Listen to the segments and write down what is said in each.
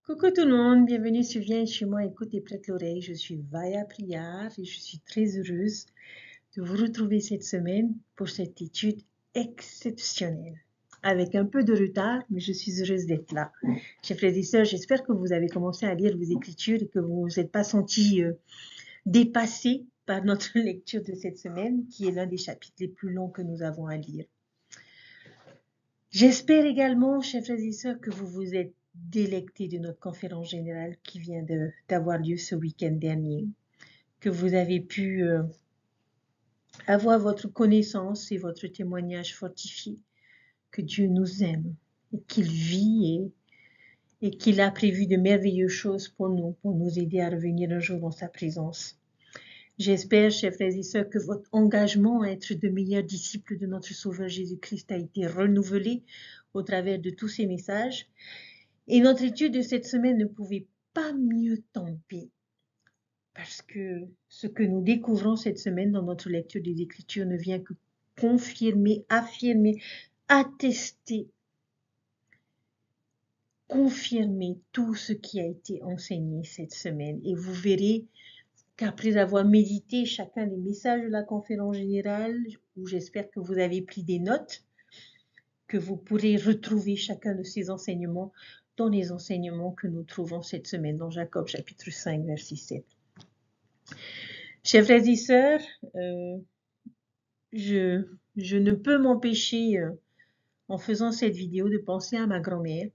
Coucou tout le monde, bienvenue sur Viens chez moi, écoute et prête l'oreille. Je suis Vaya Priar et je suis très heureuse de vous retrouver cette semaine pour cette étude exceptionnelle. Avec un peu de retard, mais je suis heureuse d'être là. Chers frères et sœurs, j'espère que vous avez commencé à lire vos écritures et que vous ne vous êtes pas sentis dépassés par notre lecture de cette semaine, qui est l'un des chapitres les plus longs que nous avons à lire. J'espère également, chers frères et sœurs, que vous vous êtes délectés de notre conférence générale qui vient d'avoir lieu ce week-end dernier, que vous avez pu avoir votre connaissance et votre témoignage fortifié, que Dieu nous aime et qu'il vit et qu'il a prévu de merveilleuses choses pour nous aider à revenir un jour dans sa présence. J'espère, chers frères et sœurs, que votre engagement à être de meilleurs disciples de notre Sauveur Jésus-Christ a été renouvelé au travers de tous ces messages. Et notre étude de cette semaine ne pouvait pas mieux tomber, parce que ce que nous découvrons cette semaine dans notre lecture des Écritures ne vient que confirmer, affirmer, attester, confirmer tout ce qui a été enseigné cette semaine. Et vous verrez qu'après avoir médité chacun des messages de la conférence générale, où j'espère que vous avez pris des notes, que vous pourrez retrouver chacun de ces enseignements dans les enseignements que nous trouvons cette semaine dans Jacob chapitre 5, verset 7. Chers frères et sœurs, je ne peux m'empêcher, en faisant cette vidéo, de penser à ma grand-mère,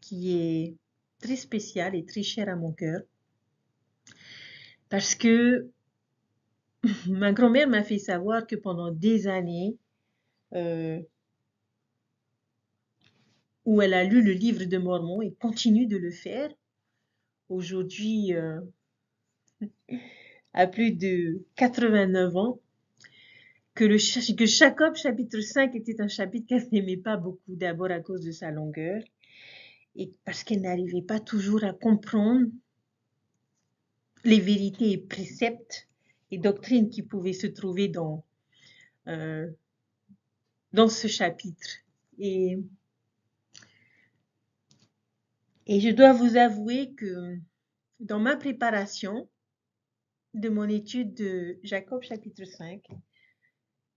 qui est très spéciale et très chère à mon cœur, parce que ma grand-mère m'a fait savoir que pendant des années, où elle a lu le livre de Mormon et continue de le faire, aujourd'hui, à plus de 89 ans, que Jacob chapitre 5 était un chapitre qu'elle n'aimait pas beaucoup, d'abord à cause de sa longueur, et parce qu'elle n'arrivait pas toujours à comprendre les vérités et préceptes et doctrines qui pouvaient se trouver dans ce chapitre. Et je dois vous avouer que dans ma préparation de mon étude de Jacob chapitre 5,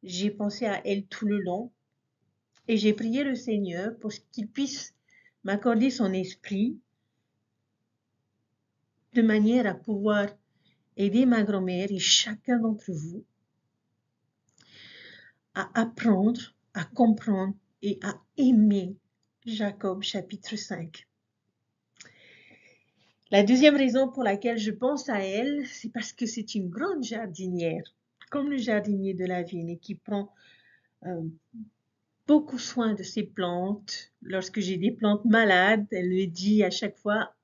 j'ai pensé à elle tout le long et j'ai prié le Seigneur pour qu'il puisse m'accorder son esprit de manière à pouvoir aider ma grand-mère et chacun d'entre vous à apprendre, à comprendre et à aimer Jacob chapitre 5. La deuxième raison pour laquelle je pense à elle, c'est parce que c'est une grande jardinière, comme le jardinier de la vigne, et qui prend beaucoup soin de ses plantes. Lorsque j'ai des plantes malades, elle me dit à chaque fois,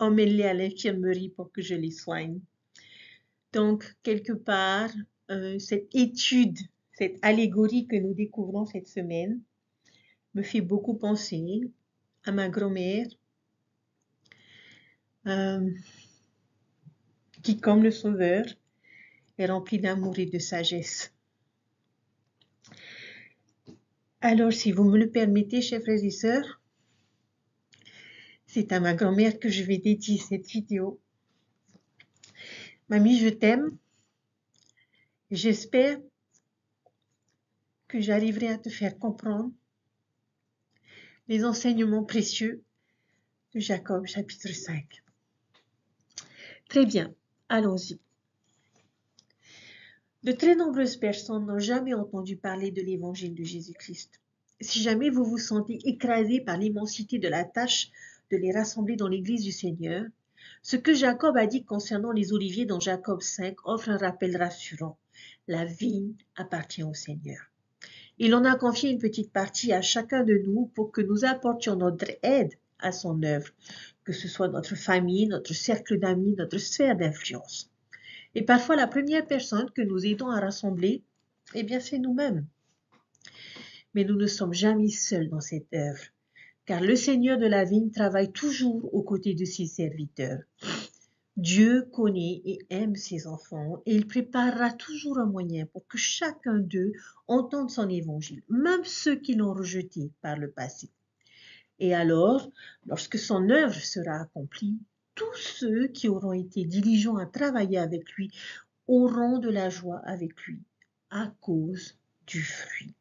emmène-les à l'infirmerie pour que je les soigne. Donc, quelque part, cette étude, cette allégorie que nous découvrons cette semaine, me fait beaucoup penser à ma grand-mère, qui, comme le Sauveur, est remplie d'amour et de sagesse. Alors, si vous me le permettez, chers frères et sœurs, c'est à ma grand-mère que je vais dédier cette vidéo. Mamie, je t'aime. J'espère que j'arriverai à te faire comprendre les enseignements précieux de Jacob, chapitre 5. Très bien, allons-y. De très nombreuses personnes n'ont jamais entendu parler de l'évangile de Jésus-Christ. Si jamais vous vous sentez écrasé par l'immensité de la tâche de les rassembler dans l'église du Seigneur, ce que Jacob a dit concernant les oliviers dans Jacob 5 offre un rappel rassurant. La vigne appartient au Seigneur. Il en a confié une petite partie à chacun de nous pour que nous apportions notre aide à son œuvre, que ce soit notre famille, notre cercle d'amis, notre sphère d'influence. Et parfois, la première personne que nous aidons à rassembler, eh bien, c'est nous-mêmes. Mais nous ne sommes jamais seuls dans cette œuvre, car le Seigneur de la vigne travaille toujours aux côtés de ses serviteurs. Dieu connaît et aime ses enfants et il préparera toujours un moyen pour que chacun d'eux entende son évangile, même ceux qui l'ont rejeté par le passé. Et alors, lorsque son œuvre sera accomplie, tous ceux qui auront été diligents à travailler avec lui auront de la joie avec lui à cause du fruit.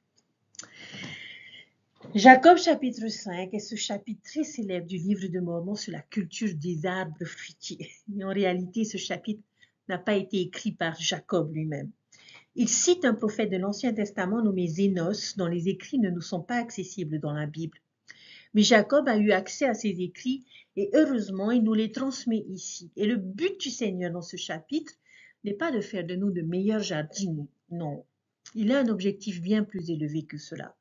Jacob chapitre 5 est ce chapitre très célèbre du livre de Mormon sur la culture des arbres fruitiers. Et en réalité, ce chapitre n'a pas été écrit par Jacob lui-même. Il cite un prophète de l'Ancien Testament nommé Zénos, dont les écrits ne nous sont pas accessibles dans la Bible. Mais Jacob a eu accès à ces écrits et heureusement, il nous les transmet ici. Et le but du Seigneur dans ce chapitre n'est pas de faire de nous de meilleurs jardiniers. Non, il a un objectif bien plus élevé que cela.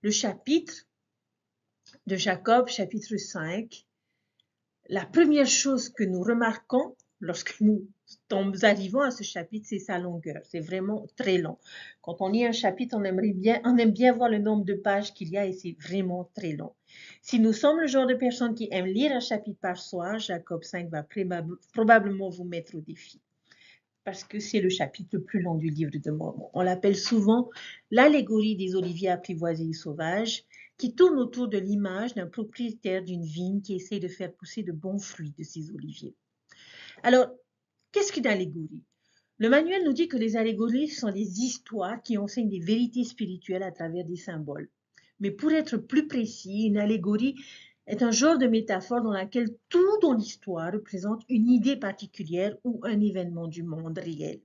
Le chapitre de Jacob, chapitre 5, la première chose que nous remarquons lorsque nous arrivons à ce chapitre, c'est sa longueur. C'est vraiment très long. Quand on lit un chapitre, on aime bien voir le nombre de pages qu'il y a et c'est vraiment très long. Si nous sommes le genre de personnes qui aiment lire un chapitre par soir, Jacob 5 va probablement vous mettre au défi. Parce que c'est le chapitre le plus long du livre de Mormon. On l'appelle souvent l'allégorie des oliviers apprivoisés et sauvages, qui tourne autour de l'image d'un propriétaire d'une vigne qui essaie de faire pousser de bons fruits de ses oliviers. Alors, qu'est-ce qu'une allégorie? Le manuel nous dit que les allégories sont des histoires qui enseignent des vérités spirituelles à travers des symboles. Mais pour être plus précis, une allégorie est un genre de métaphore dans laquelle tout dans l'histoire représente une idée particulière ou un événement du monde réel.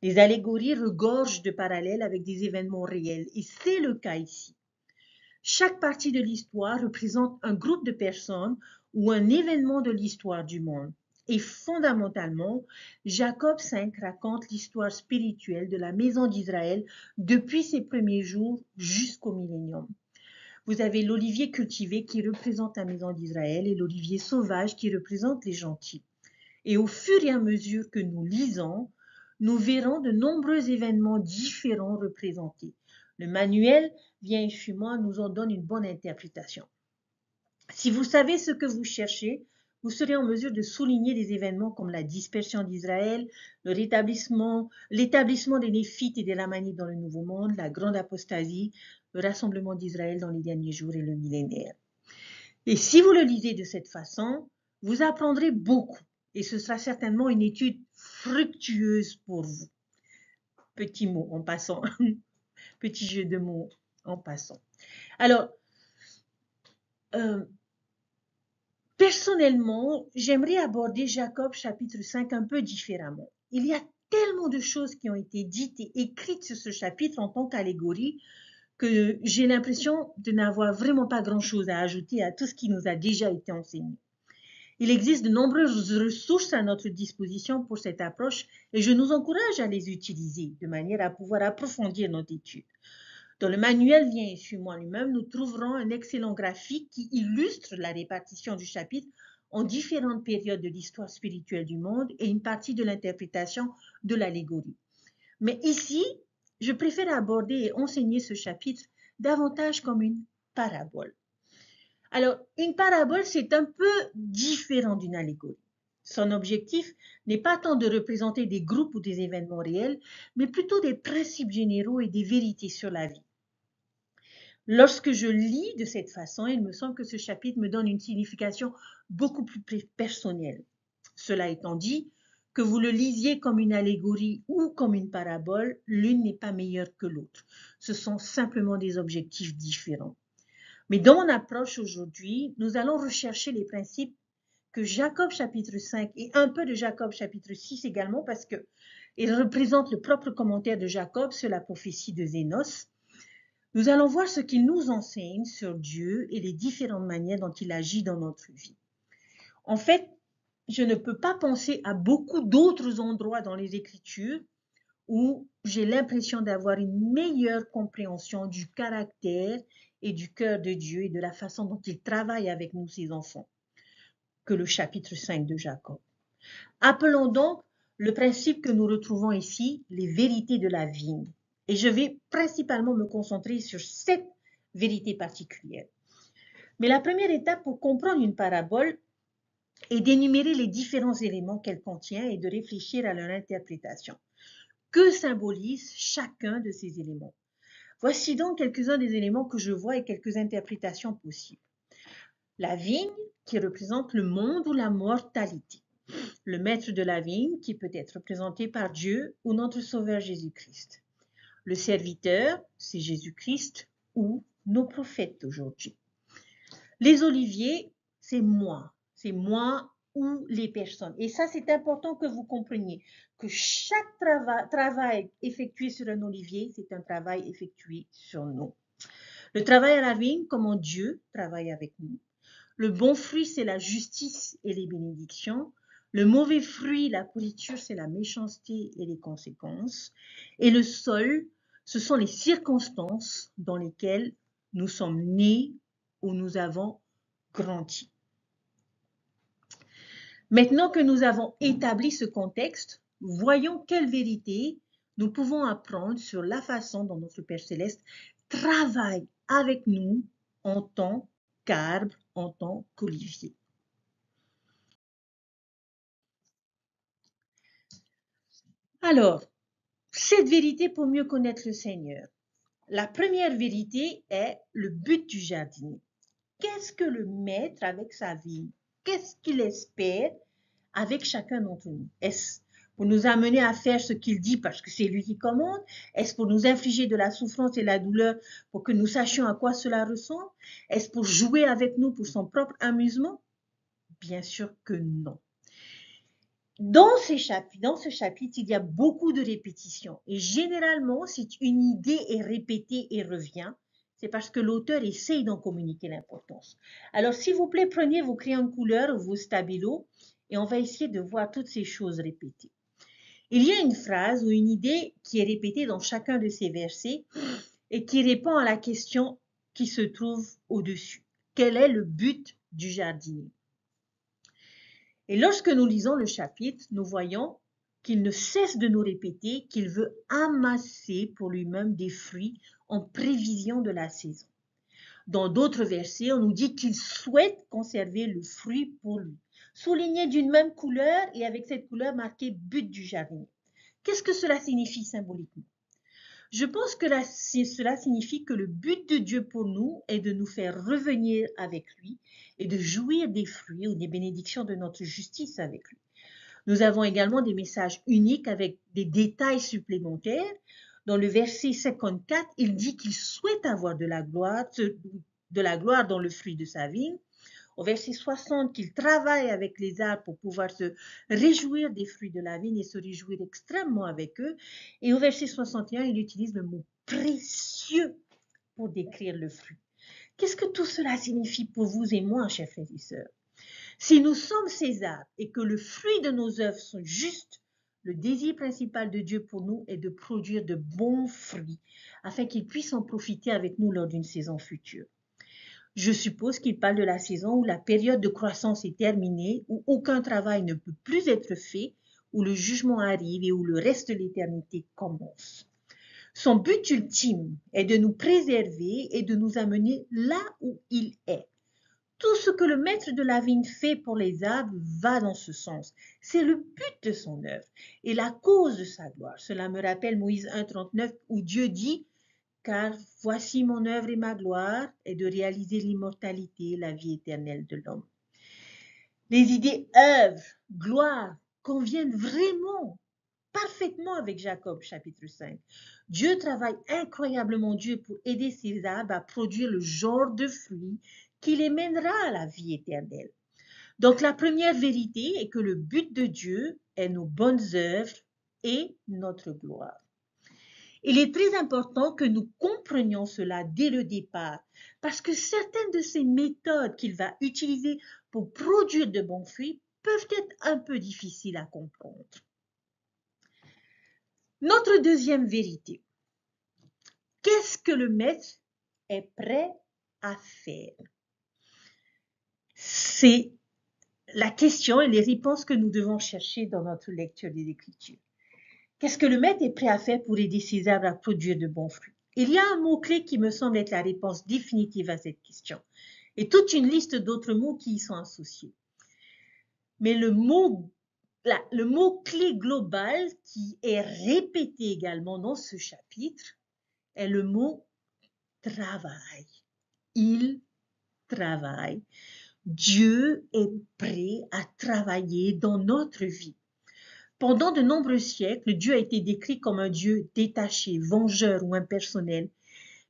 Les allégories regorgent de parallèles avec des événements réels et c'est le cas ici. Chaque partie de l'histoire représente un groupe de personnes ou un événement de l'histoire du monde. Et fondamentalement, Jacob 5 raconte l'histoire spirituelle de la maison d'Israël depuis ses premiers jours jusqu'au millénium. Vous avez l'olivier cultivé qui représente la maison d'Israël et l'olivier sauvage qui représente les gentils. Et au fur et à mesure que nous lisons, nous verrons de nombreux événements différents représentés. Le manuel Bien et Suis-moi nous en donne une bonne interprétation. Si vous savez ce que vous cherchez, vous serez en mesure de souligner des événements comme la dispersion d'Israël, l'établissement des Néphites et des Lamanites dans le Nouveau Monde, la grande apostasie, le rassemblement d'Israël dans les derniers jours et le millénaire. Et si vous le lisez de cette façon, vous apprendrez beaucoup et ce sera certainement une étude fructueuse pour vous. Petit mot en passant, petit jeu de mots en passant. Alors, personnellement, j'aimerais aborder Jacob chapitre 5 un peu différemment. Il y a tellement de choses qui ont été dites et écrites sur ce chapitre en tant qu'allégorie que j'ai l'impression de n'avoir vraiment pas grand-chose à ajouter à tout ce qui nous a déjà été enseigné. Il existe de nombreuses ressources à notre disposition pour cette approche et je nous encourage à les utiliser de manière à pouvoir approfondir notre étude. Dans le manuel Viens et suis-moi lui-même, nous trouverons un excellent graphique qui illustre la répartition du chapitre en différentes périodes de l'histoire spirituelle du monde et une partie de l'interprétation de l'allégorie. Mais ici, je préfère aborder et enseigner ce chapitre davantage comme une parabole. Alors, une parabole, c'est un peu différent d'une allégorie. Son objectif n'est pas tant de représenter des groupes ou des événements réels, mais plutôt des principes généraux et des vérités sur la vie. Lorsque je lis de cette façon, il me semble que ce chapitre me donne une signification beaucoup plus personnelle. Cela étant dit, que vous le lisiez comme une allégorie ou comme une parabole, l'une n'est pas meilleure que l'autre. Ce sont simplement des objectifs différents. Mais dans mon approche aujourd'hui, nous allons rechercher les principes que Jacob chapitre 5 et un peu de Jacob chapitre 6 également, parce qu'ils représentent le propre commentaire de Jacob sur la prophétie de Zénos. Nous allons voir ce qu'il nous enseigne sur Dieu et les différentes manières dont il agit dans notre vie. En fait, je ne peux pas penser à beaucoup d'autres endroits dans les Écritures où j'ai l'impression d'avoir une meilleure compréhension du caractère et du cœur de Dieu et de la façon dont il travaille avec nous, ses enfants, que le chapitre 5 de Jacob. Appelons donc le principe que nous retrouvons ici, les vérités de la vigne. Et je vais principalement me concentrer sur 7 vérités particulières. Mais la première étape pour comprendre une parabole est d'énumérer les différents éléments qu'elle contient et de réfléchir à leur interprétation. Que symbolise chacun de ces éléments? Voici donc quelques-uns des éléments que je vois et quelques interprétations possibles. La vigne qui représente le monde ou la mortalité. Le maître de la vigne qui peut être représenté par Dieu ou notre Sauveur Jésus-Christ. Le serviteur, c'est Jésus-Christ ou nos prophètes d'aujourd'hui. Les oliviers, c'est moi ou les personnes. Et ça, c'est important que vous compreniez que chaque travail effectué sur un olivier, c'est un travail effectué sur nous. Le travail à la vigne, comment Dieu travaille avec nous. Le bon fruit, c'est la justice et les bénédictions. Le mauvais fruit, la pourriture, c'est la méchanceté et les conséquences. Et le sol, ce sont les circonstances dans lesquelles nous sommes nés ou nous avons grandi. Maintenant que nous avons établi ce contexte, voyons quelle vérité nous pouvons apprendre sur la façon dont notre Père Céleste travaille avec nous en tant qu'arbre, en tant qu'olivier. Alors, cette vérité pour mieux connaître le Seigneur. La première vérité est le but du jardinier. Qu'est-ce que le maître avec sa vie? Qu'est-ce qu'il espère avec chacun d'entre nous? Est-ce pour nous amener à faire ce qu'il dit parce que c'est lui qui commande? Est-ce pour nous infliger de la souffrance et de la douleur pour que nous sachions à quoi cela ressemble? Est-ce pour jouer avec nous pour son propre amusement? Bien sûr que non. Dans ce chapitre, il y a beaucoup de répétitions. Et généralement, si une idée est répétée et revient, c'est parce que l'auteur essaye d'en communiquer l'importance. Alors, s'il vous plaît, prenez vos crayons de couleur ou vos stabilos et on va essayer de voir toutes ces choses répétées. Il y a une phrase ou une idée qui est répétée dans chacun de ces versets et qui répond à la question qui se trouve au-dessus. Quel est le but du jardinier? Et lorsque nous lisons le chapitre, nous voyons qu'il ne cesse de nous répéter qu'il veut amasser pour lui-même des fruits en prévision de la saison. Dans d'autres versets, on nous dit qu'il souhaite conserver le fruit pour lui, souligné d'une même couleur et avec cette couleur marquée but du jardinier. Qu'est-ce que cela signifie symboliquement? Je pense que cela signifie que le but de Dieu pour nous est de nous faire revenir avec lui et de jouir des fruits ou des bénédictions de notre justice avec lui. Nous avons également des messages uniques avec des détails supplémentaires. Dans le verset 54, il dit qu'il souhaite avoir de la gloire dans le fruit de sa vigne. Au verset 60, qu'il travaille avec les arbres pour pouvoir se réjouir des fruits de la vigne et se réjouir extrêmement avec eux. Et au verset 61, il utilise le mot précieux pour décrire le fruit. Qu'est-ce que tout cela signifie pour vous et moi, chers frères et sœurs? Si nous sommes ces arbres et que le fruit de nos œuvres sont justes, le désir principal de Dieu pour nous est de produire de bons fruits afin qu'il puisse en profiter avec nous lors d'une saison future. Je suppose qu'il parle de la saison où la période de croissance est terminée, où aucun travail ne peut plus être fait, où le jugement arrive et où le reste de l'éternité commence. Son but ultime est de nous préserver et de nous amener là où il est. Tout ce que le maître de la vigne fait pour les arbres va dans ce sens. C'est le but de son œuvre et la cause de sa gloire. Cela me rappelle Moïse 1,39 où Dieu dit « Car voici mon œuvre et ma gloire est de réaliser l'immortalité, la vie éternelle de l'homme. » Les idées œuvre, gloire conviennent vraiment parfaitement avec Jacob chapitre 5. Dieu travaille incroyablement dur pour aider ses arbres à produire le genre de fruits qui les mènera à la vie éternelle. Donc la première vérité est que le but de Dieu est nos bonnes œuvres et notre gloire. Il est très important que nous comprenions cela dès le départ, parce que certaines de ces méthodes qu'il va utiliser pour produire de bons fruits peuvent être un peu difficiles à comprendre. Notre deuxième vérité. Qu'est-ce que le maître est prêt à faire? C'est la question et les réponses que nous devons chercher dans notre lecture des Écritures. Qu'est-ce que le maître est prêt à faire pour aider ses arbres à produire de bons fruits? Il y a un mot-clé qui me semble être la réponse définitive à cette question, et toute une liste d'autres mots qui y sont associés. Mais le mot-clé global qui est répété également dans ce chapitre est le mot travail. Il travaille. Dieu est prêt à travailler dans notre vie. Pendant de nombreux siècles, Dieu a été décrit comme un Dieu détaché, vengeur ou impersonnel.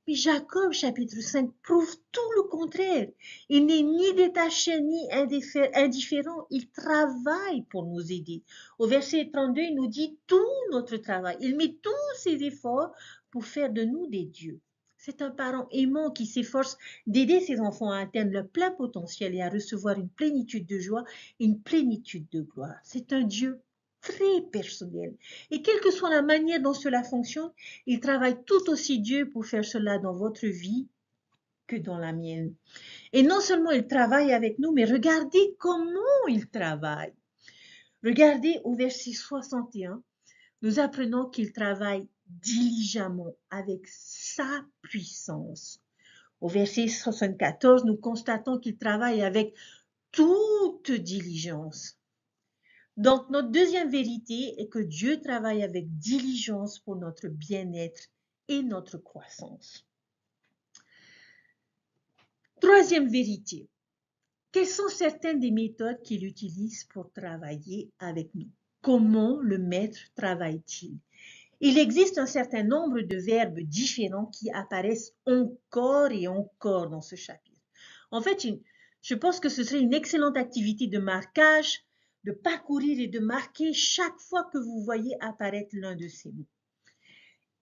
Mais Jacob, chapitre 5, prouve tout le contraire. Il n'est ni détaché ni indifférent. Il travaille pour nous aider. Au verset 32, il nous dit tout notre travail. Il met tous ses efforts pour faire de nous des dieux. C'est un parent aimant qui s'efforce d'aider ses enfants à atteindre leur plein potentiel et à recevoir une plénitude de joie, une plénitude de gloire. C'est un Dieu très personnel. Et quelle que soit la manière dont cela fonctionne, il travaille tout aussi dur pour faire cela dans votre vie que dans la mienne. Et non seulement il travaille avec nous, mais regardez comment il travaille. Regardez au verset 61, nous apprenons qu'il travaille diligemment avec sa puissance. Au verset 74, nous constatons qu'il travaille avec toute diligence. Donc, notre deuxième vérité est que Dieu travaille avec diligence pour notre bien-être et notre croissance. Troisième vérité, quelles sont certaines des méthodes qu'il utilise pour travailler avec nous? Comment le maître travaille-t-il? Il existe un certain nombre de verbes différents qui apparaissent encore et encore dans ce chapitre. En fait, je pense que ce serait une excellente activité de marquage, de parcourir et de marquer chaque fois que vous voyez apparaître l'un de ces mots.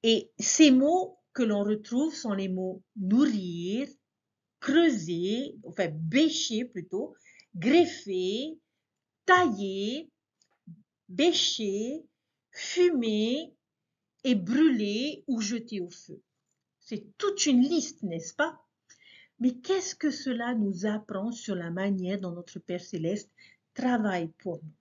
Et ces mots que l'on retrouve sont les mots nourrir, creuser, enfin bêcher plutôt, greffer, tailler, bêcher, fumer et brûler ou jeter au feu. C'est toute une liste, n'est-ce pas? Mais qu'est-ce que cela nous apprend sur la manière dont notre Père Céleste travaille pour nous?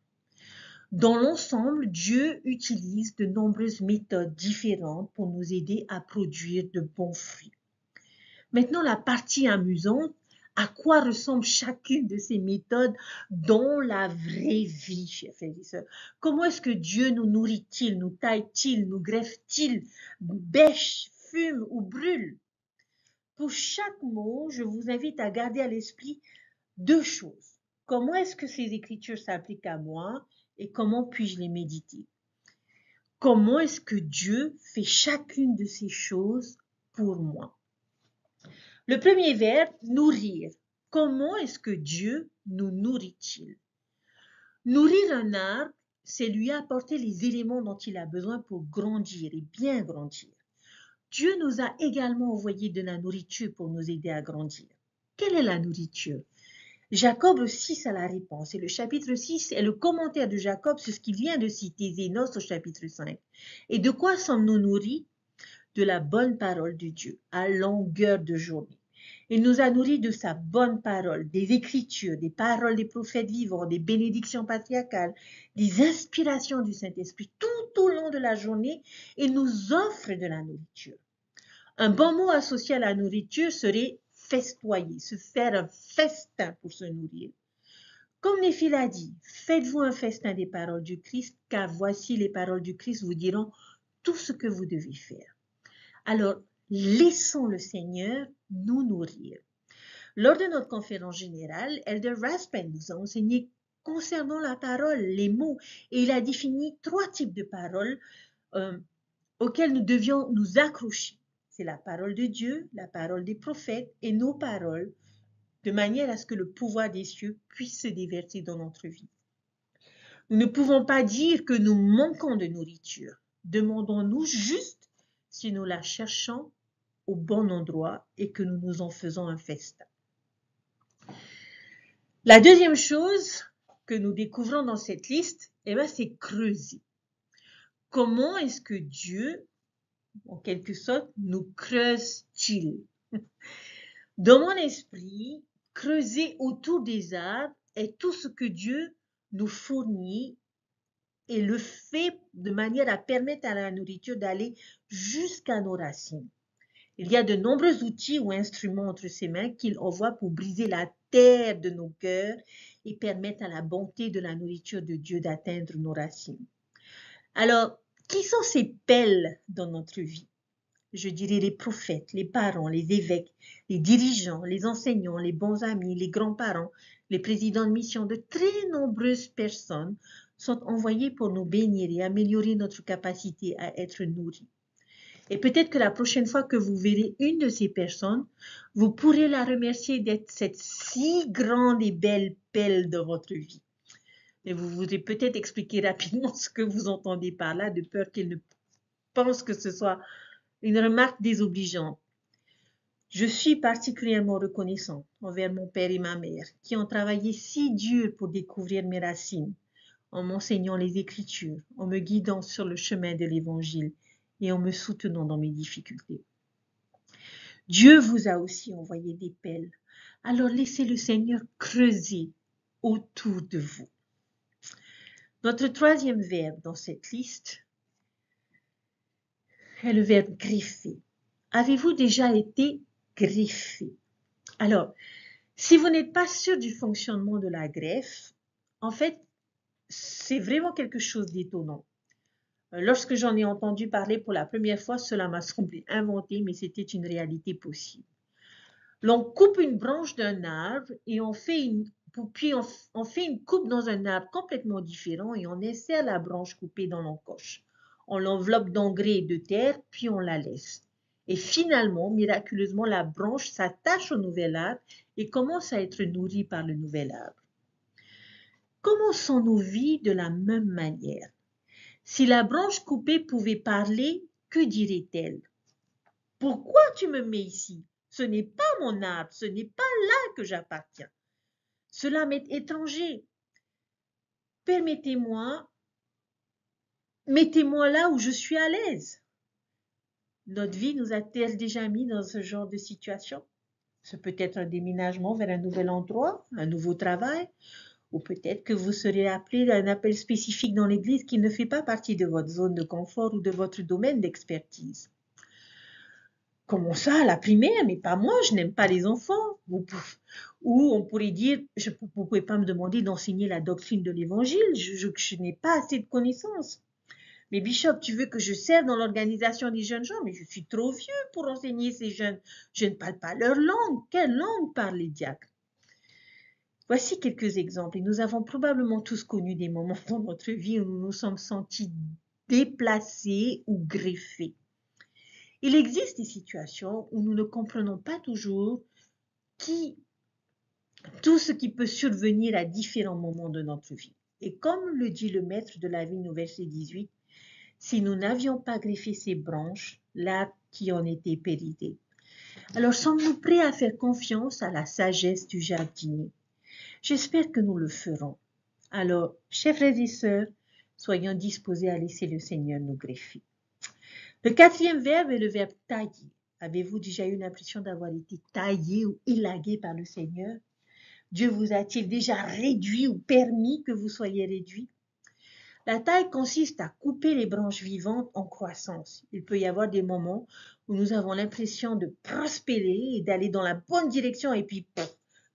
Dans l'ensemble, Dieu utilise de nombreuses méthodes différentes pour nous aider à produire de bons fruits. Maintenant, la partie amusante, à quoi ressemble chacune de ces méthodes dans la vraie vie, chers frères et sœurs? Comment est-ce que Dieu nous nourrit-il, nous taille-t-il, nous greffe-t-il, bêche, fume ou brûle? Pour chaque mot, je vous invite à garder à l'esprit deux choses. Comment est-ce que ces écritures s'appliquent à moi et comment puis-je les méditer? Comment est-ce que Dieu fait chacune de ces choses pour moi? Le premier verbe, nourrir. Comment est-ce que Dieu nous nourrit-il? Nourrir un arbre, c'est lui apporter les éléments dont il a besoin pour grandir et bien grandir. Dieu nous a également envoyé de la nourriture pour nous aider à grandir. Quelle est la nourriture? Jacob 6 a la réponse et le chapitre 6 est le commentaire de Jacob sur ce qu'il vient de citer Zénos au chapitre 5. Et de quoi sommes-nous nourris? De la bonne parole de Dieu à longueur de journée. Il nous a nourris de sa bonne parole, des écritures, des paroles des prophètes vivants, des bénédictions patriarcales, des inspirations du Saint-Esprit. Tout au long de la journée, il nous offre de la nourriture. Un bon mot associé à la nourriture serait festoyer, se faire un festin pour se nourrir. Comme Néphile a dit, faites-vous un festin des paroles du Christ, car voici les paroles du Christ vous diront tout ce que vous devez faire. Alors, laissons le Seigneur nous nourrir. Lors de notre conférence générale, Elder Raspen nous a enseigné concernant la parole, les mots, et il a défini 3 types de paroles auxquelles nous devions nous accrocher. C'est la parole de Dieu, la parole des prophètes et nos paroles, de manière à ce que le pouvoir des cieux puisse se déverser dans notre vie. Nous ne pouvons pas dire que nous manquons de nourriture. Demandons-nous juste si nous la cherchons au bon endroit et que nous nous en faisons un festin. La deuxième chose que nous découvrons dans cette liste, c'est creuser. Comment est-ce que Dieu, en quelque sorte, nous creuse-t-il? Dans mon esprit, creuser autour des arbres est tout ce que Dieu nous fournit et le fait de manière à permettre à la nourriture d'aller jusqu'à nos racines. Il y a de nombreux outils ou instruments entre ses mains qu'il envoie pour briser la terre de nos cœurs et permettre à la bonté de la nourriture de Dieu d'atteindre nos racines. Alors, qui sont ces pelles dans notre vie? Je dirais les prophètes, les parents, les évêques, les dirigeants, les enseignants, les bons amis, les grands-parents, les présidents de mission, de très nombreuses personnes sont envoyées pour nous bénir et améliorer notre capacité à être nourris. Et peut-être que la prochaine fois que vous verrez une de ces personnes, vous pourrez la remercier d'être cette si grande et belle pelle de votre vie. Et vous voudrez peut-être expliquer rapidement ce que vous entendez par là, de peur qu'elle ne pense que ce soit une remarque désobligeante. Je suis particulièrement reconnaissant envers mon père et ma mère qui ont travaillé si dur pour découvrir mes racines, en m'enseignant les Écritures, en me guidant sur le chemin de l'Évangile et en me soutenant dans mes difficultés. Dieu vous a aussi envoyé des pelles, alors laissez le Seigneur creuser autour de vous. Notre troisième verbe dans cette liste est le verbe greffer. Avez-vous déjà été greffé? Alors, si vous n'êtes pas sûr du fonctionnement de la greffe, en fait, c'est vraiment quelque chose d'étonnant. Lorsque j'en ai entendu parler pour la première fois, cela m'a semblé inventé, mais c'était une réalité possible. L'on coupe une branche d'un arbre et on fait une coupe dans un arbre complètement différent et on insère la branche coupée dans l'encoche. On l'enveloppe d'engrais et de terre, puis on la laisse. Et finalement, miraculeusement, la branche s'attache au nouvel arbre et commence à être nourrie par le nouvel arbre. Commençons nos vies de la même manière. Si la branche coupée pouvait parler, que dirait-elle? Pourquoi tu me mets ici? Ce n'est pas mon arbre, ce n'est pas là que j'appartiens. Cela m'est étranger. Permettez-moi, mettez-moi là où je suis à l'aise. Notre vie nous a-t-elle déjà mis dans ce genre de situation? Ce peut être un déménagement vers un nouvel endroit, un nouveau travail, ou peut-être que vous serez appelé à un appel spécifique dans l'église qui ne fait pas partie de votre zone de confort ou de votre domaine d'expertise. Comment ça, la primaire? Mais pas moi, je n'aime pas les enfants. Ou on pourrait dire, vous ne pouvez pas me demander d'enseigner la doctrine de l'évangile, je n'ai pas assez de connaissances. Mais Bishop, tu veux que je serve dans l'organisation des jeunes gens? Mais je suis trop vieux pour enseigner ces jeunes. Je ne parle pas leur langue. Quelle langue parlent les diacres? Voici quelques exemples. Et nous avons probablement tous connu des moments dans notre vie où nous nous sommes sentis déplacés ou greffés. Il existe des situations où nous ne comprenons pas toujours tout ce qui peut survenir à différents moments de notre vie. Et comme le dit le maître de la vie, au verset 18, si nous n'avions pas greffé ces branches, l'arbre qui en était péridé. Alors sommes-nous prêts à faire confiance à la sagesse du jardinier? J'espère que nous le ferons. Alors, chers frères et sœurs, soyons disposés à laisser le Seigneur nous greffer. Le quatrième verbe est le verbe tailler. Avez-vous déjà eu l'impression d'avoir été taillé ou élagué par le Seigneur? Dieu vous a-t-il déjà réduit ou permis que vous soyez réduit? La taille consiste à couper les branches vivantes en croissance. Il peut y avoir des moments où nous avons l'impression de prospérer et d'aller dans la bonne direction et puis,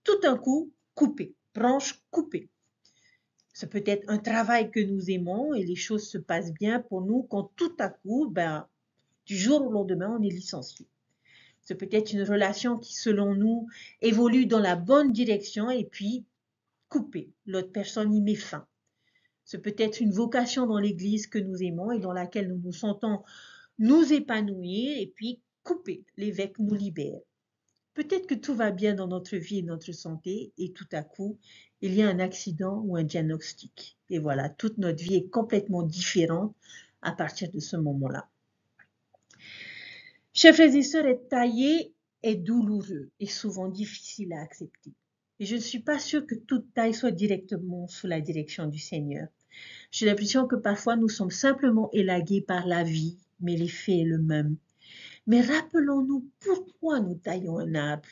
tout d'un coup, couper, branche coupée. Ce peut être un travail que nous aimons et les choses se passent bien pour nous quand tout à coup, du jour au lendemain, on est licencié. Ce peut être une relation qui, selon nous, évolue dans la bonne direction et puis coupée. L'autre personne y met fin. Ce peut être une vocation dans l'Église que nous aimons et dans laquelle nous nous sentons nous épanouir et puis couper. L'évêque nous libère. Peut-être que tout va bien dans notre vie et notre santé et tout à coup, il y a un accident ou un diagnostic. Et voilà, toute notre vie est complètement différente à partir de ce moment-là. Chers frères et sœurs, être taillé est douloureux et souvent difficile à accepter. Et je ne suis pas sûre que toute taille soit directement sous la direction du Seigneur. J'ai l'impression que parfois nous sommes simplement élagués par la vie, mais l'effet est le même. Mais rappelons-nous pourquoi nous taillons un arbre.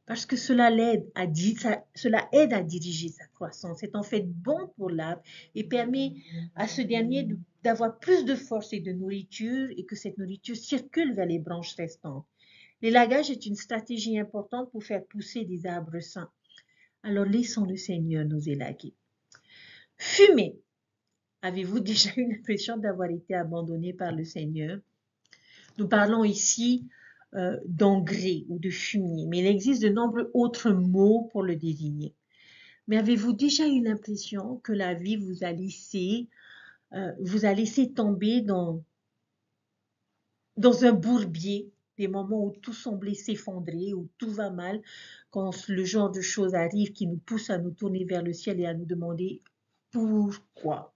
Parce que cela aide à diriger sa croissance. C'est en fait bon pour l'arbre et permet à ce dernier d'avoir plus de force et de nourriture et que cette nourriture circule vers les branches restantes. L'élagage est une stratégie importante pour faire pousser des arbres sains. Alors laissons le Seigneur nous élaguer. Fumer. Avez-vous déjà eu l'impression d'avoir été abandonné par le Seigneur? Nous parlons ici d'engrais ou de fumier, mais il existe de nombreux autres mots pour le désigner. Mais avez-vous déjà eu l'impression que la vie vous a laissé tomber dans un bourbier, des moments où tout semblait s'effondrer, où tout va mal, quand le genre de choses arrive qui nous pousse à nous tourner vers le ciel et à nous demander pourquoi?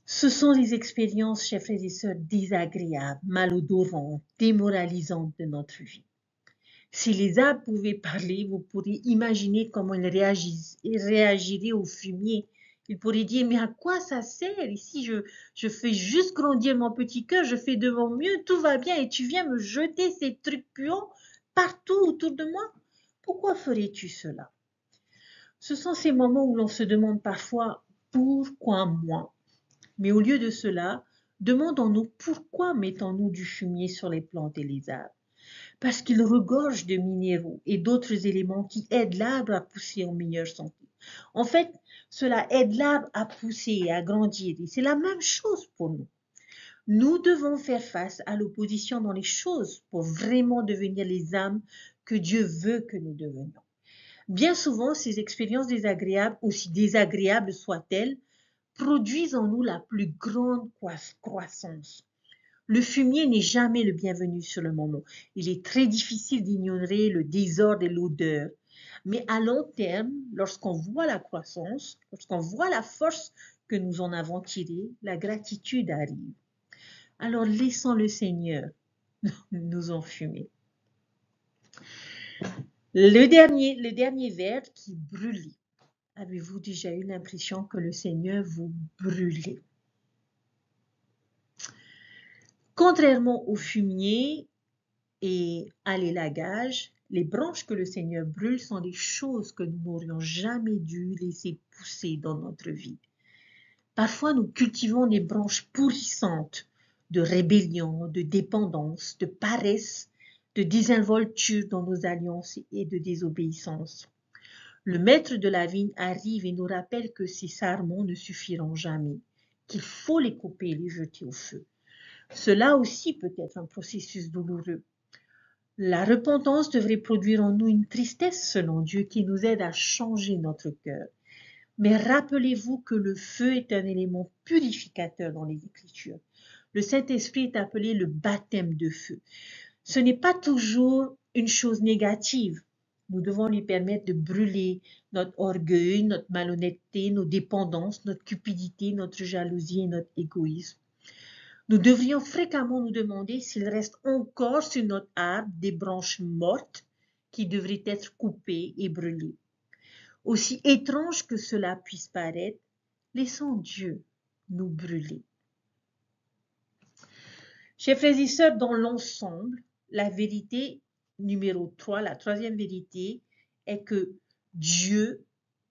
Ce sont des expériences, chers frères et sœurs, désagréables, malodorantes, démoralisantes de notre vie. Si les arbres pouvaient parler, vous pourriez imaginer comment ils réagiraient au fumier. Ils pourraient dire, mais à quoi ça sert? Ici, je fais juste grandir mon petit cœur, je fais de mon mieux, tout va bien, et tu viens me jeter ces trucs puants partout autour de moi? Pourquoi ferais-tu cela? Ce sont ces moments où l'on se demande parfois, pourquoi moi? Mais au lieu de cela, demandons-nous pourquoi mettons-nous du fumier sur les plantes et les arbres? Parce qu'il regorge de minéraux et d'autres éléments qui aident l'arbre à pousser en meilleure santé. En fait, cela aide l'arbre à pousser et à grandir. Et c'est la même chose pour nous. Nous devons faire face à l'opposition dans les choses pour vraiment devenir les âmes que Dieu veut que nous devenions. Bien souvent, ces expériences désagréables, aussi désagréables soient-elles, produisent en nous la plus grande croissance. Le fumier n'est jamais le bienvenu sur le moment. Il est très difficile d'ignorer le désordre et l'odeur. Mais à long terme, lorsqu'on voit la croissance, lorsqu'on voit la force que nous en avons tirée, la gratitude arrive. Alors laissons le Seigneur nous enfumer. Le dernier verbe qui brûle. Avez-vous déjà eu l'impression que le Seigneur vous brûlait? Contrairement au fumier et à l'élagage, les branches que le Seigneur brûle sont des choses que nous n'aurions jamais dû laisser pousser dans notre vie. Parfois, nous cultivons des branches pourrissantes de rébellion, de dépendance, de paresse, de désinvolture dans nos alliances et de désobéissance. Le maître de la vigne arrive et nous rappelle que ces sarments ne suffiront jamais, qu'il faut les couper et les jeter au feu. Cela aussi peut être un processus douloureux. La repentance devrait produire en nous une tristesse selon Dieu qui nous aide à changer notre cœur. Mais rappelez-vous que le feu est un élément purificateur dans les Écritures. Le Saint-Esprit est appelé le baptême de feu. Ce n'est pas toujours une chose négative. Nous devons lui permettre de brûler notre orgueil, notre malhonnêteté, nos dépendances, notre cupidité, notre jalousie et notre égoïsme. Nous devrions fréquemment nous demander s'il reste encore sur notre arbre des branches mortes qui devraient être coupées et brûlées. Aussi étrange que cela puisse paraître, laissons Dieu nous brûler. Chers frères et sœurs, dans l'ensemble, la vérité numéro 3, la troisième vérité, est que Dieu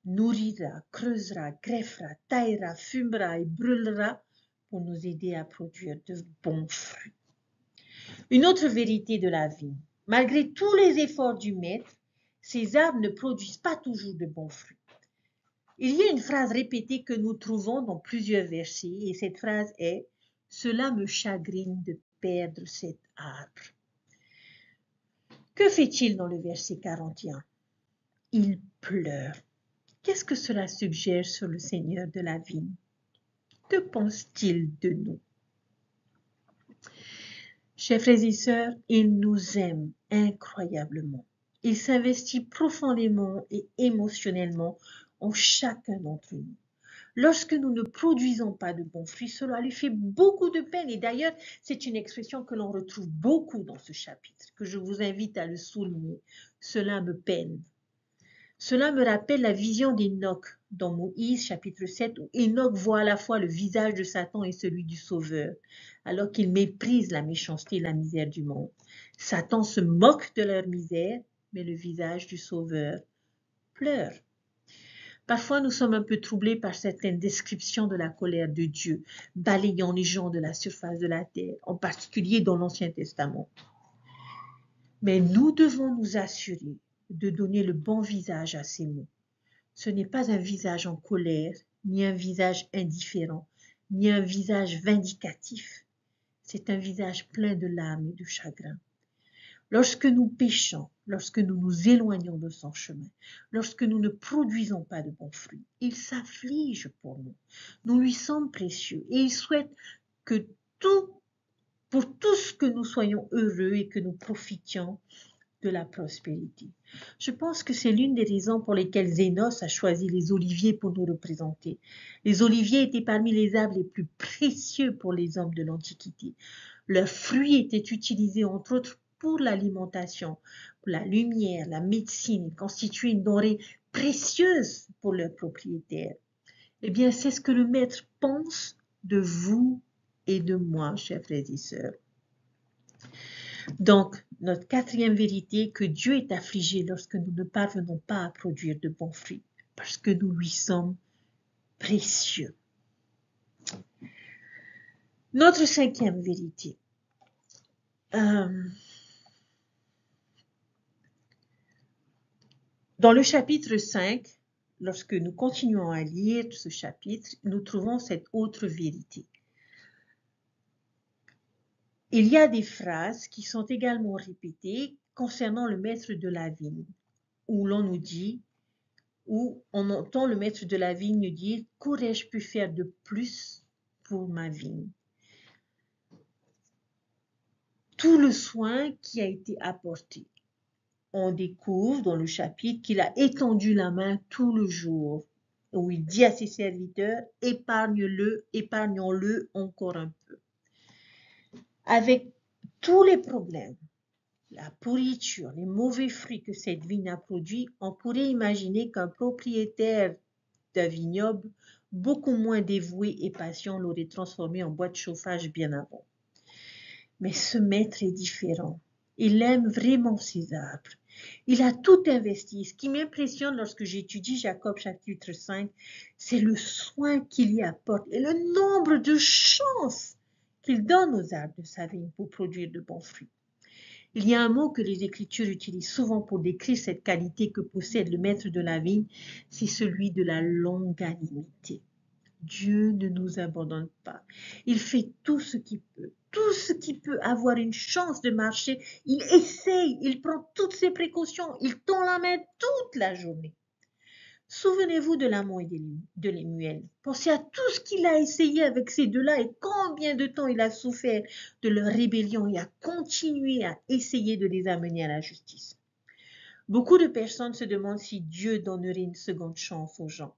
nourrira, creusera, greffera, taillera, fumera et brûlera pour nous aider à produire de bons fruits. Une autre vérité de la vie, malgré tous les efforts du maître, ces arbres ne produisent pas toujours de bons fruits. Il y a une phrase répétée que nous trouvons dans plusieurs versets et cette phrase est « Cela me chagrine de perdre cet arbre ». Que fait-il dans le verset 41? Il pleure. Qu'est-ce que cela suggère sur le Seigneur de la vigne? Que pense-t-il de nous? Chers frères et sœurs, il nous aime incroyablement. Il s'investit profondément et émotionnellement en chacun d'entre nous. Lorsque nous ne produisons pas de bons fruits, cela lui fait beaucoup de peine. Et d'ailleurs, c'est une expression que l'on retrouve beaucoup dans ce chapitre, que je vous invite à le souligner. Cela me peine. Cela me rappelle la vision d'Enoch dans Moïse, chapitre 7, où Enoch voit à la fois le visage de Satan et celui du Sauveur, alors qu'il méprise la méchanceté et la misère du monde. Satan se moque de leur misère, mais le visage du Sauveur pleure. Parfois, nous sommes un peu troublés par certaines descriptions de la colère de Dieu, balayant les gens de la surface de la terre, en particulier dans l'Ancien Testament. Mais nous devons nous assurer de donner le bon visage à ces mots. Ce n'est pas un visage en colère, ni un visage indifférent, ni un visage vindicatif. C'est un visage plein de larmes et de chagrin. Lorsque nous péchons, lorsque nous nous éloignons de son chemin, lorsque nous ne produisons pas de bons fruits. Il s'afflige pour nous. Nous lui sommes précieux et il souhaite que pour tous que nous soyons heureux et que nous profitions de la prospérité. Je pense que c'est l'une des raisons pour lesquelles Zénos a choisi les oliviers pour nous représenter. Les oliviers étaient parmi les arbres les plus précieux pour les hommes de l'Antiquité. Leurs fruits étaient utilisés entre autres pour l'alimentation, pour la lumière, la médecine. Ils constituaient une denrée précieuse pour leurs propriétaires. Eh bien, c'est ce que le Maître pense de vous et de moi, chers frères et sœurs. Donc, notre quatrième vérité, que Dieu est affligé lorsque nous ne parvenons pas à produire de bons fruits, parce que nous lui sommes précieux. Notre cinquième vérité. Dans le chapitre 5, lorsque nous continuons à lire ce chapitre, nous trouvons cette autre vérité. Il y a des phrases qui sont également répétées concernant le maître de la vigne, où l'on nous dit, où on entend le maître de la vigne dire « Qu'aurais-je pu faire de plus pour ma vigne ?» Tout le soin qui a été apporté. On découvre dans le chapitre qu'il a étendu la main tout le jour, où il dit à ses serviteurs « Épargnons-le encore un peu. » Avec tous les problèmes, la pourriture, les mauvais fruits que cette vigne a produits, on pourrait imaginer qu'un propriétaire d'un vignoble beaucoup moins dévoué et patient l'aurait transformé en boîte de chauffage bien avant. Mais ce maître est différent. Il aime vraiment ses arbres. Il a tout investi. Ce qui m'impressionne lorsque j'étudie Jacob chapitre 5, c'est le soin qu'il y apporte et le nombre de chances qu'il donne aux arbres de sa vigne pour produire de bons fruits. Il y a un mot que les Écritures utilisent souvent pour décrire cette qualité que possède le maître de la vigne, c'est celui de la longanimité. Dieu ne nous abandonne pas. Il fait tout ce qu'il peut avoir une chance de marcher. Il essaye, il prend toutes ses précautions, il tend la main toute la journée. Souvenez-vous de l'amant et de Lémuel. Pensez à tout ce qu'il a essayé avec ces deux-là et combien de temps il a souffert de leur rébellion et a continué à essayer de les amener à la justice. Beaucoup de personnes se demandent si Dieu donnerait une seconde chance aux gens.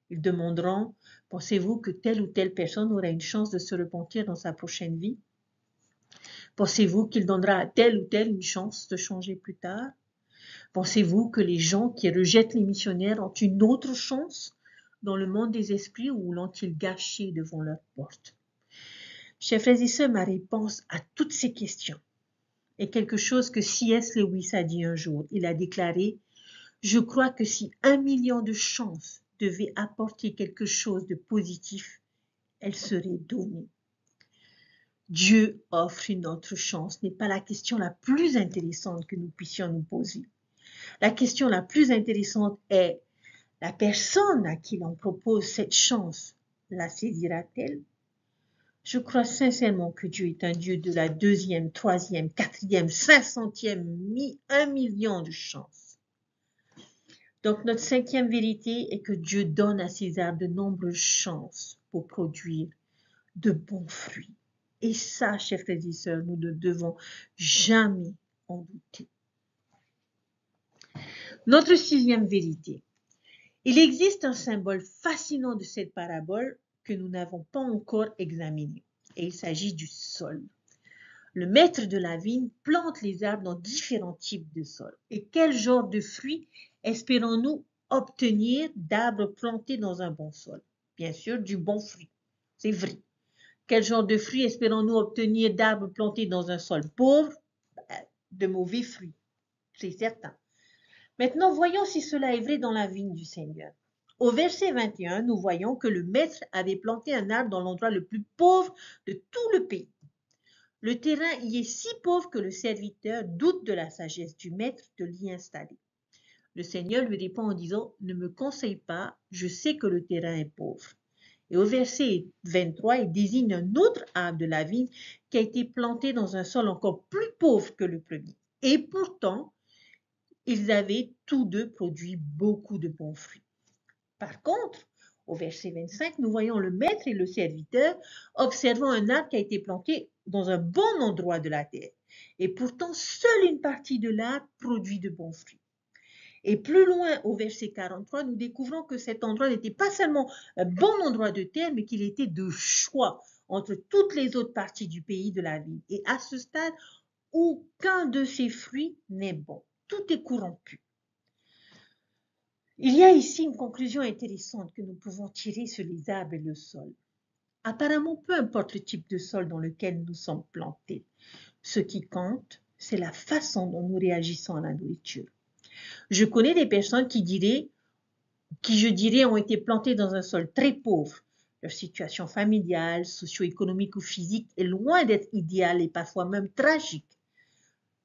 Ils demanderont, pensez-vous que telle ou telle personne aura une chance de se repentir dans sa prochaine vie? Pensez-vous qu'il donnera à telle ou telle une chance de changer plus tard? Pensez-vous que les gens qui rejettent les missionnaires ont une autre chance dans le monde des esprits ou l'ont-ils gâché devant leur porte? Chers frères et sœurs, ma réponse à toutes ces questions est quelque chose que C.S. Lewis a dit un jour. Il a déclaré « Je crois que si 1 million de chances devait apporter quelque chose de positif, elle serait donnée. » Dieu offre une autre chance n'est pas la question la plus intéressante que nous puissions nous poser. La question la plus intéressante est, la personne à qui l'on propose cette chance, la saisira-t-elle? Je crois sincèrement que Dieu est un Dieu de la 2e, 3e, 4e, 500e, 1 million de chances. Donc notre 5e vérité est que Dieu donne à ses arbres de nombreuses chances pour produire de bons fruits. Et ça, chers frères et sœurs, nous ne devons jamais en douter. Notre 6e vérité. Il existe un symbole fascinant de cette parabole que nous n'avons pas encore examiné. Et il s'agit du sol. Le maître de la vigne plante les arbres dans différents types de sols. Et quel genre de fruits espérons-nous obtenir d'arbres plantés dans un bon sol? Bien sûr, du bon fruit. C'est vrai. Quel genre de fruits espérons-nous obtenir d'arbres plantés dans un sol pauvre? De mauvais fruits. C'est certain. Maintenant, voyons si cela est vrai dans la vigne du Seigneur. Au verset 21, nous voyons que le maître avait planté un arbre dans l'endroit le plus pauvre de tout le pays. Le terrain y est si pauvre que le serviteur doute de la sagesse du maître de l'y installer. Le Seigneur lui répond en disant « Ne me conseille pas, je sais que le terrain est pauvre. » Et au verset 23, il désigne un autre arbre de la vigne qui a été planté dans un sol encore plus pauvre que le premier. Et pourtant, Ils avaient tous deux produit beaucoup de bons fruits. Par contre, au verset 25, nous voyons le maître et le serviteur observant un arbre qui a été planté dans un bon endroit de la terre. Et pourtant, seule une partie de l'arbre produit de bons fruits. Et plus loin, au verset 43, nous découvrons que cet endroit n'était pas seulement un bon endroit de terre, mais qu'il était de choix entre toutes les autres parties du pays de la ville. Et à ce stade, aucun de ces fruits n'est bon. Tout est corrompu. Il y a ici une conclusion intéressante que nous pouvons tirer sur les arbres et le sol. Apparemment, peu importe le type de sol dans lequel nous sommes plantés, ce qui compte, c'est la façon dont nous réagissons à la nourriture. Je connais des personnes qui je dirais, ont été plantées dans un sol très pauvre. Leur situation familiale, socio-économique ou physique est loin d'être idéale et parfois même tragique.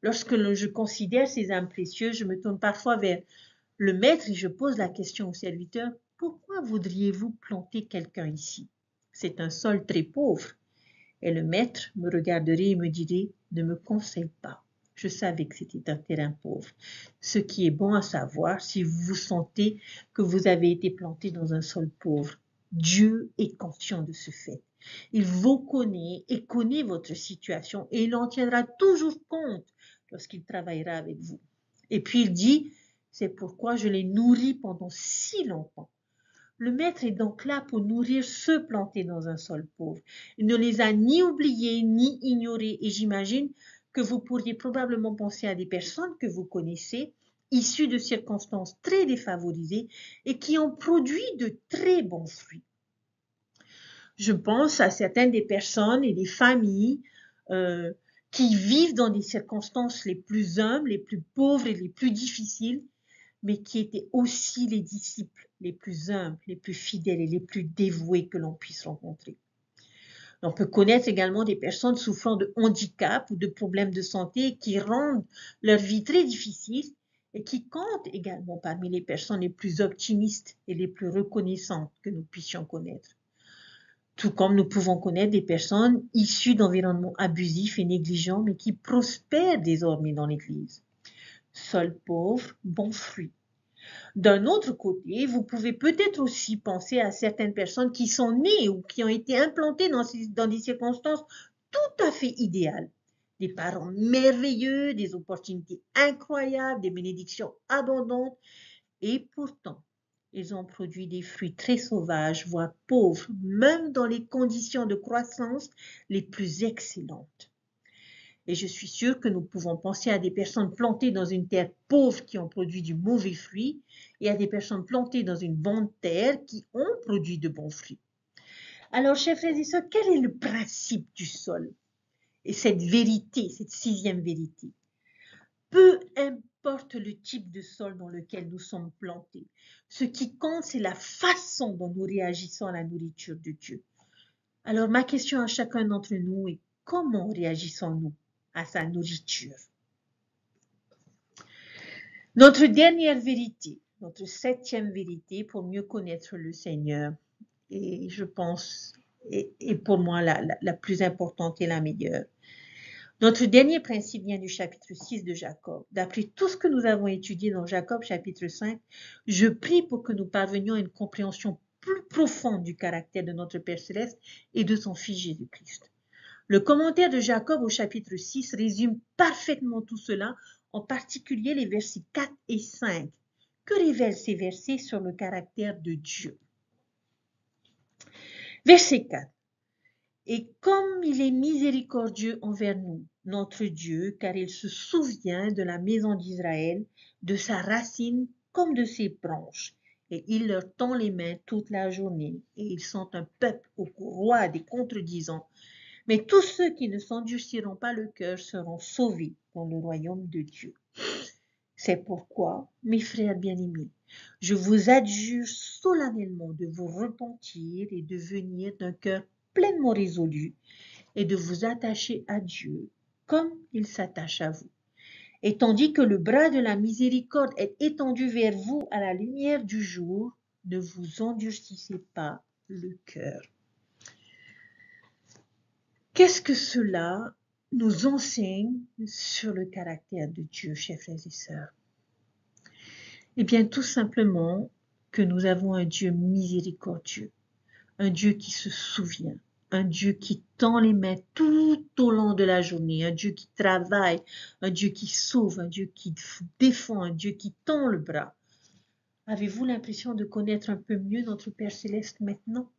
Lorsque je considère ces âmes précieuses, je me tourne parfois vers le maître et je pose la question au serviteur, pourquoi voudriez-vous planter quelqu'un ici? C'est un sol très pauvre. Et le maître me regarderait et me dirait, ne me conseille pas. Je savais que c'était un terrain pauvre. Ce qui est bon à savoir si vous vous sentez que vous avez été planté dans un sol pauvre. Dieu est conscient de ce fait. Il vous connaît et connaît votre situation et il en tiendra toujours compte lorsqu'il travaillera avec vous. Et puis il dit, c'est pourquoi je les nourris pendant si longtemps. Le maître est donc là pour nourrir ceux plantés dans un sol pauvre. Il ne les a ni oubliés ni ignorés et j'imagine que vous pourriez probablement penser à des personnes que vous connaissez, issues de circonstances très défavorisées et qui ont produit de très bons fruits. Je pense à certaines des personnes et des familles qui vivent dans des circonstances les plus humbles, les plus pauvres et les plus difficiles, mais qui étaient aussi les disciples les plus humbles, les plus fidèles et les plus dévoués que l'on puisse rencontrer. On peut connaître également des personnes souffrant de handicap ou de problèmes de santé qui rendent leur vie très difficile et qui comptent également parmi les personnes les plus optimistes et les plus reconnaissantes que nous puissions connaître. Tout comme nous pouvons connaître des personnes issues d'environnements abusifs et négligents, mais qui prospèrent désormais dans l'Église. Sol pauvre, bon fruit. D'un autre côté, vous pouvez peut-être aussi penser à certaines personnes qui sont nées ou qui ont été implantées dans des circonstances tout à fait idéales. Des parents merveilleux, des opportunités incroyables, des bénédictions abondantes. Et pourtant, ils ont produit des fruits très sauvages, voire pauvres, même dans les conditions de croissance les plus excellentes. Et je suis sûre que nous pouvons penser à des personnes plantées dans une terre pauvre qui ont produit du mauvais fruit et à des personnes plantées dans une bonne terre qui ont produit de bons fruits. Alors, chers frères et sœurs, quel est le principe du sol? Et cette vérité, cette sixième vérité. Peu importe le type de sol dans lequel nous sommes plantés, ce qui compte, c'est la façon dont nous réagissons à la nourriture de Dieu. Alors, ma question à chacun d'entre nous est, comment réagissons-nous à sa nourriture? Notre dernière vérité, notre septième vérité pour mieux connaître le Seigneur, et je pense, et pour moi la plus importante et la meilleure. Notre dernier principe vient du chapitre 6 de Jacob. D'après tout ce que nous avons étudié dans Jacob chapitre 5, je prie pour que nous parvenions à une compréhension plus profonde du caractère de notre Père Céleste et de son Fils Jésus-Christ. Le commentaire de Jacob au chapitre 6 résume parfaitement tout cela, en particulier les versets 4 et 5. Que révèlent ces versets sur le caractère de Dieu? Verset 4. Et comme il est miséricordieux envers nous, notre Dieu, car il se souvient de la maison d'Israël, de sa racine comme de ses branches, et il leur tend les mains toute la journée, et ils sont un peuple au roi des contredisants. Mais tous ceux qui ne s'endurciront pas le cœur seront sauvés dans le royaume de Dieu. C'est pourquoi, mes frères bien-aimés, je vous adjure solennellement de vous repentir et de venir d'un cœur pleinement résolu et de vous attacher à Dieu comme il s'attache à vous. Et tandis que le bras de la miséricorde est étendu vers vous à la lumière du jour, ne vous endurcissez pas le cœur. Qu'est-ce que cela nous enseigne sur le caractère de Dieu, chers frères et sœurs? Eh bien, tout simplement que nous avons un Dieu miséricordieux, un Dieu qui se souvient, un Dieu qui tend les mains tout au long de la journée, un Dieu qui travaille, un Dieu qui sauve, un Dieu qui défend, un Dieu qui tend le bras. Avez-vous l'impression de connaître un peu mieux notre Père Céleste maintenant?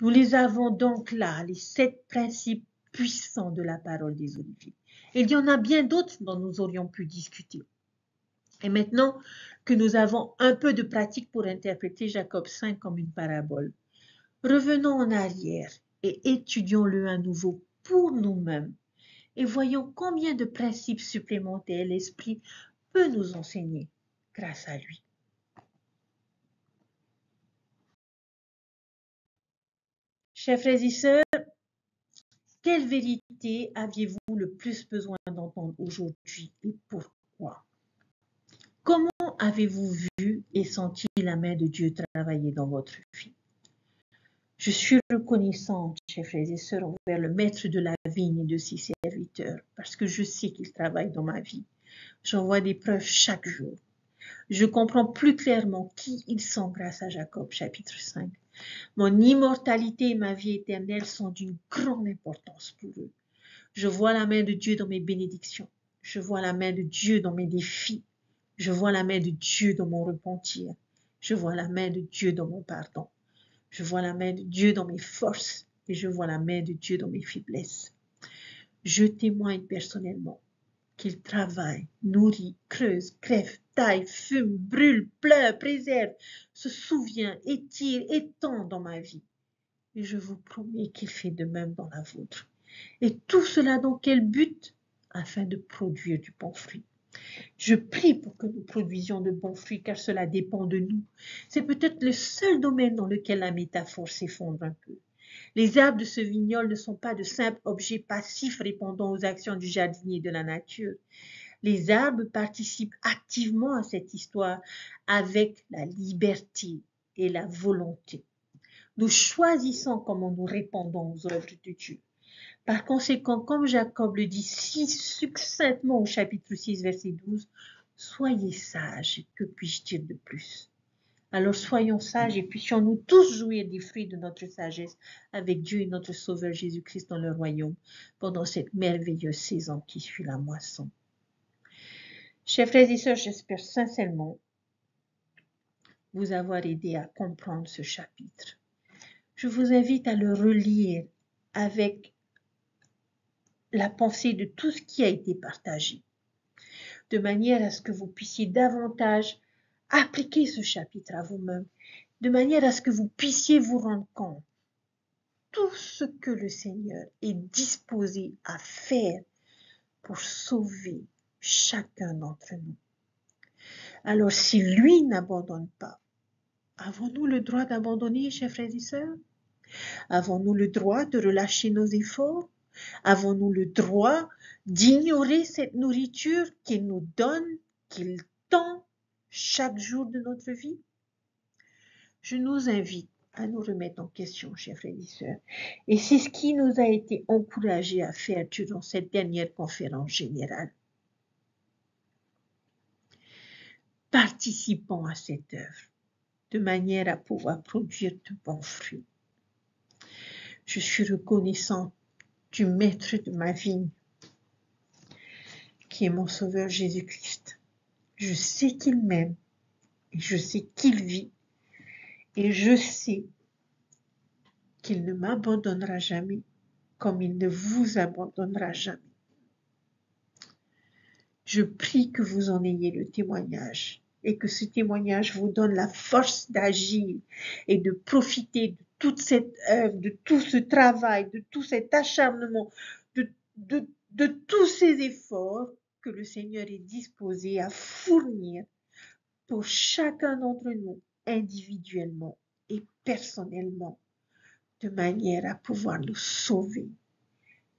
Nous les avons donc là, les 7 principes puissants de la parole des Oliviers. Et il y en a bien d'autres dont nous aurions pu discuter. Et maintenant que nous avons un peu de pratique pour interpréter Jacob 5 comme une parabole, revenons en arrière et étudions-le à nouveau pour nous-mêmes et voyons combien de principes supplémentaires l'Esprit peut nous enseigner grâce à lui. Chers frères et sœurs, quelle vérité aviez-vous le plus besoin d'entendre aujourd'hui et pourquoi? Comment avez-vous vu et senti la main de Dieu travailler dans votre vie? Je suis reconnaissante, chers frères et sœurs, envers le maître de la vigne et de ses serviteurs, parce que je sais qu'il travaille dans ma vie. J'en vois des preuves chaque jour. Je comprends plus clairement qui ils sont grâce à Jacob, chapitre 5. Mon immortalité et ma vie éternelle sont d'une grande importance pour eux. Je vois la main de Dieu dans mes bénédictions. Je vois la main de Dieu dans mes défis. Je vois la main de Dieu dans mon repentir. Je vois la main de Dieu dans mon pardon. Je vois la main de Dieu dans mes forces et je vois la main de Dieu dans mes faiblesses. Je témoigne personnellement qu'il travaille, nourrit, creuse, crève, taille, fume, brûle, pleure, préserve, se souvient, étire, étend dans ma vie. Et je vous promets qu'il fait de même dans la vôtre. Et tout cela dans quel but? Afin de produire du bon fruit. Je prie pour que nous produisions de bons fruits, car cela dépend de nous. C'est peut-être le seul domaine dans lequel la métaphore s'effondre un peu. Les arbres de ce vignoble ne sont pas de simples objets passifs répondant aux actions du jardinier de la nature. Les arbres participent activement à cette histoire avec la liberté et la volonté. Nous choisissons comment nous répondons aux œuvres de Dieu. Par conséquent, comme Jacob le dit si succinctement au chapitre 6, verset 12, « Soyez sages, que puis-je dire de plus ?» Alors soyons sages et puissions-nous tous jouir des fruits de notre sagesse avec Dieu et notre Sauveur Jésus-Christ dans le royaume pendant cette merveilleuse saison qui suit la moisson. Chers frères et sœurs, j'espère sincèrement vous avoir aidé à comprendre ce chapitre. Je vous invite à le relire avec la pensée de tout ce qui a été partagé, de manière à ce que vous puissiez davantage appliquer ce chapitre à vous-même, de manière à ce que vous puissiez vous rendre compte tout ce que le Seigneur est disposé à faire pour sauver chacun d'entre nous. Alors, si lui n'abandonne pas, avons-nous le droit d'abandonner, chers frères et sœurs? Avons-nous le droit de relâcher nos efforts? Avons-nous le droit d'ignorer cette nourriture qu'il nous donne, qu'il tend chaque jour de notre vie? Je nous invite à nous remettre en question, chers frères et sœurs. Et c'est ce qui nous a été encouragé à faire durant cette dernière conférence générale. Participons à cette œuvre de manière à pouvoir produire de bons fruits. Je suis reconnaissante du maître de ma vigne, qui est mon Sauveur Jésus-Christ. Je sais qu'il m'aime et je sais qu'il vit et je sais qu'il ne m'abandonnera jamais comme il ne vous abandonnera jamais. Je prie que vous en ayez le témoignage et que ce témoignage vous donne la force d'agir et de profiter de toute cette œuvre, de tout ce travail, de tout cet acharnement, de tous ces efforts que le Seigneur est disposé à fournir pour chacun d'entre nous individuellement et personnellement, de manière à pouvoir nous sauver,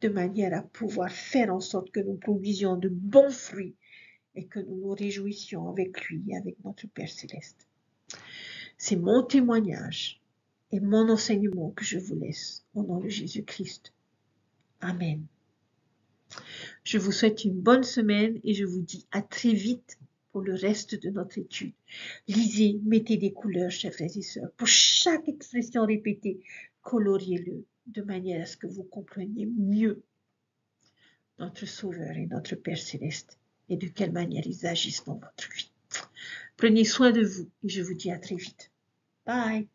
de manière à pouvoir faire en sorte que nous produisions de bons fruits et que nous nous réjouissions avec lui et avec notre Père Céleste. C'est mon témoignage et mon enseignement que je vous laisse au nom de Jésus-Christ. Amen. Je vous souhaite une bonne semaine et je vous dis à très vite pour le reste de notre étude. Lisez, mettez des couleurs, chers frères et sœurs. Pour chaque expression répétée, coloriez-le de manière à ce que vous compreniez mieux notre Sauveur et notre Père céleste et de quelle manière ils agissent dans votre vie. Prenez soin de vous et je vous dis à très vite. Bye.